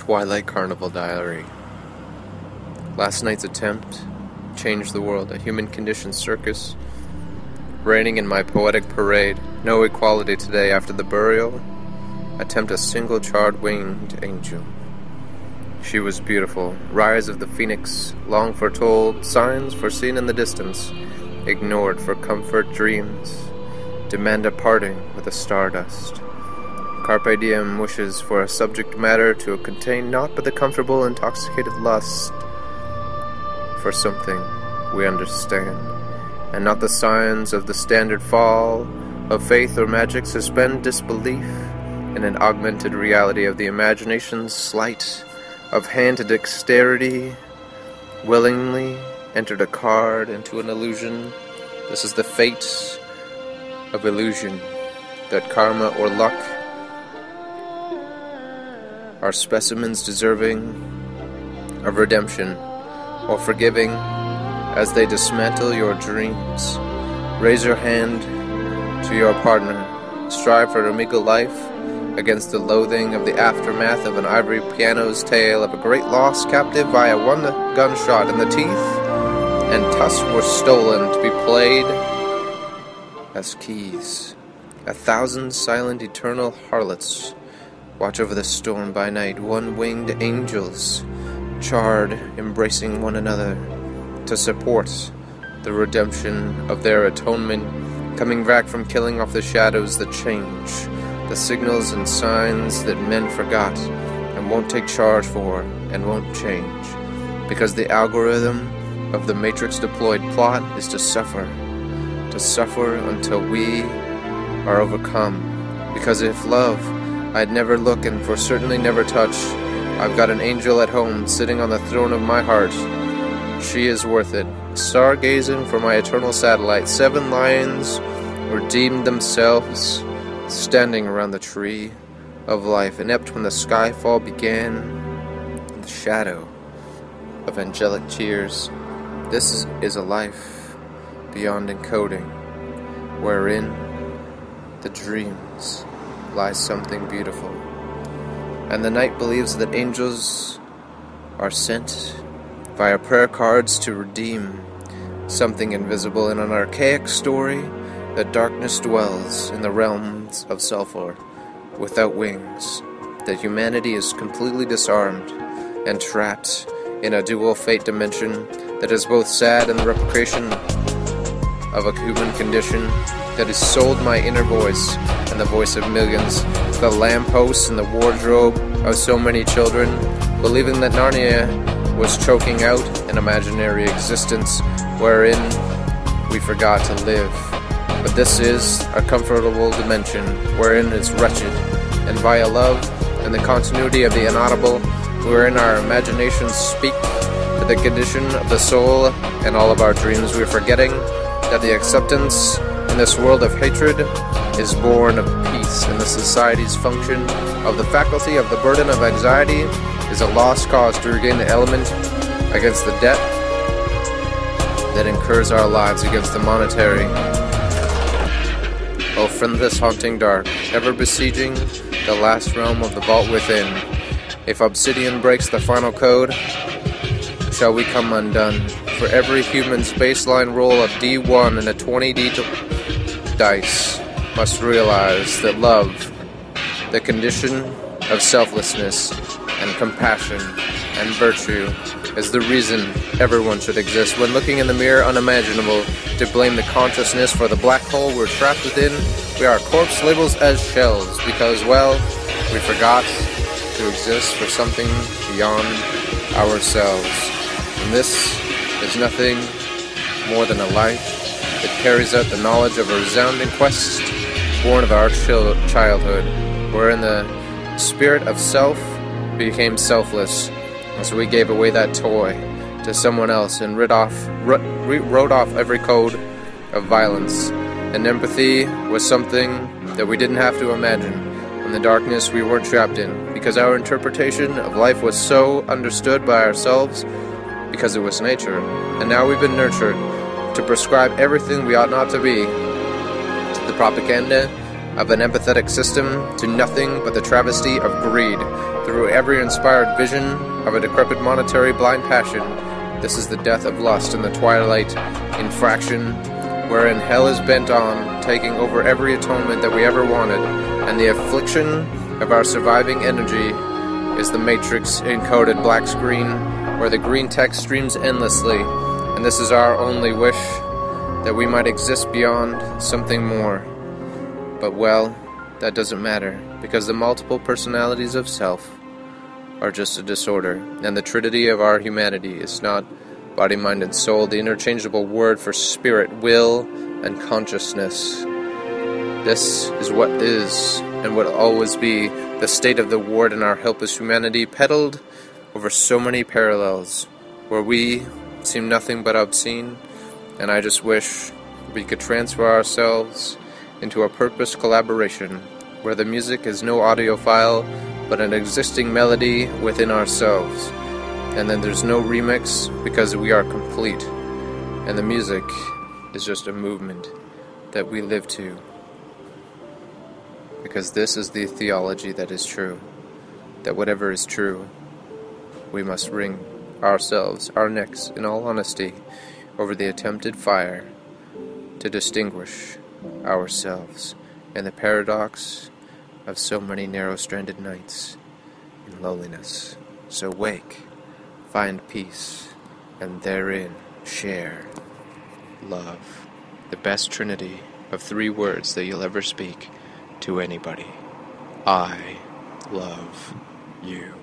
Twilight Carnival Diary. Last night's attempt changed the world. A human condition circus reigning in my poetic parade. No equality today after the burial. Attempt a single charred winged angel. She was beautiful. Rise of the phoenix, long foretold. Signs foreseen in the distance. Ignored for comfort dreams. Demand a parting with the stardust. Carpe diem wishes for a subject matter to contain naught but the comfortable, intoxicated lust for something we understand, and not the signs of the standard fall of faith or magic. Suspend disbelief in an augmented reality of the imagination's sleight of hand to dexterity. Willingly entered a card into an illusion. This is the fate of illusion, that karma or luck are specimens deserving of redemption or forgiving as they dismantle your dreams. Raise your hand to your partner. Strive for an amical life against the loathing of the aftermath of an ivory piano's tale of a great loss, captive via one gunshot in the teeth, and tusks were stolen to be played as keys. 1,000 silent eternal harlots watch over the storm by night, one-winged angels, charred, embracing one another to support the redemption of their atonement, coming back from killing off the shadows that change, the signals and signs that men forgot and won't take charge for and won't change, because the algorithm of the Matrix deployed plot is to suffer until we are overcome. Because if love I'd never look and for certainly never touch, I've got an angel at home sitting on the throne of my heart. She is worth it. Stargazing for my eternal satellite. 7 lions redeemed themselves, standing around the tree of life, inept when the skyfall began, in the shadow of angelic tears. This is a life beyond encoding, wherein the dreams lies something beautiful, and the night believes that angels are sent via prayer cards to redeem something invisible. In an archaic story, that darkness dwells in the realms of sulfur without wings, that humanity is completely disarmed and trapped in a dual fate dimension that is both sad and the replication of a human condition that has sold my inner voice and the voice of millions, the lampposts and the wardrobe of so many children, believing that Narnia was choking out an imaginary existence wherein we forgot to live. But this is a comfortable dimension wherein it's wretched, and via love and the continuity of the inaudible, wherein our imaginations speak to the condition of the soul and all of our dreams, we are forgetting that the acceptance in this world of hatred is born of peace, and the society's function of the faculty of the burden of anxiety is a lost cause to regain the element against the debt that incurs our lives against the monetary. Oh, from this haunting dark, ever besieging the last realm of the vault within, if obsidian breaks the final code, shall we come undone. For every human's baseline roll of D1 and a 20D dice must realize that love, the condition of selflessness and compassion and virtue, is the reason everyone should exist. When looking in the mirror, unimaginable to blame the consciousness for the black hole we're trapped within. We are corpse labels as shells because, well, we forgot to exist for something beyond ourselves. And this is nothing more than a life that carries out the knowledge of a resounding quest born of our childhood, wherein the spirit of self became selfless as we gave away that toy to someone else and wrote off every code of violence. And empathy was something that we didn't have to imagine. In the darkness we weren't trapped in, because our interpretation of life was so understood by ourselves, because it was nature. And now we've been nurtured to prescribe everything we ought not to be, to the propaganda of an empathetic system to nothing but the travesty of greed, through every inspired vision of a decrepit monetary blind passion. This is the death of lust in the twilight infraction, wherein hell is bent on taking over every atonement that we ever wanted, and the affliction of our surviving energy is the matrix encoded black screen, where the green text streams endlessly, and this is our only wish, that we might exist beyond something more. But well, that doesn't matter, because the multiple personalities of self are just a disorder, and the trinity of our humanity is not body, mind, and soul, the interchangeable word for spirit, will, and consciousness. This is what is, and will always be, the state of the ward in our helpless humanity, peddled over so many parallels, where we seem nothing but obscene, and I just wish we could transfer ourselves into a purpose collaboration, where the music is no audio file, but an existing melody within ourselves. And then there's no remix, because we are complete, and the music is just a movement that we live to. Because this is the theology that is true, that whatever is true, we must wring ourselves, our necks, in all honesty, over the attempted fire to distinguish ourselves, and the paradox of so many narrow-stranded nights in loneliness. So wake, find peace, and therein share love, the best trinity of 3 words that you'll ever speak to anybody. I love you.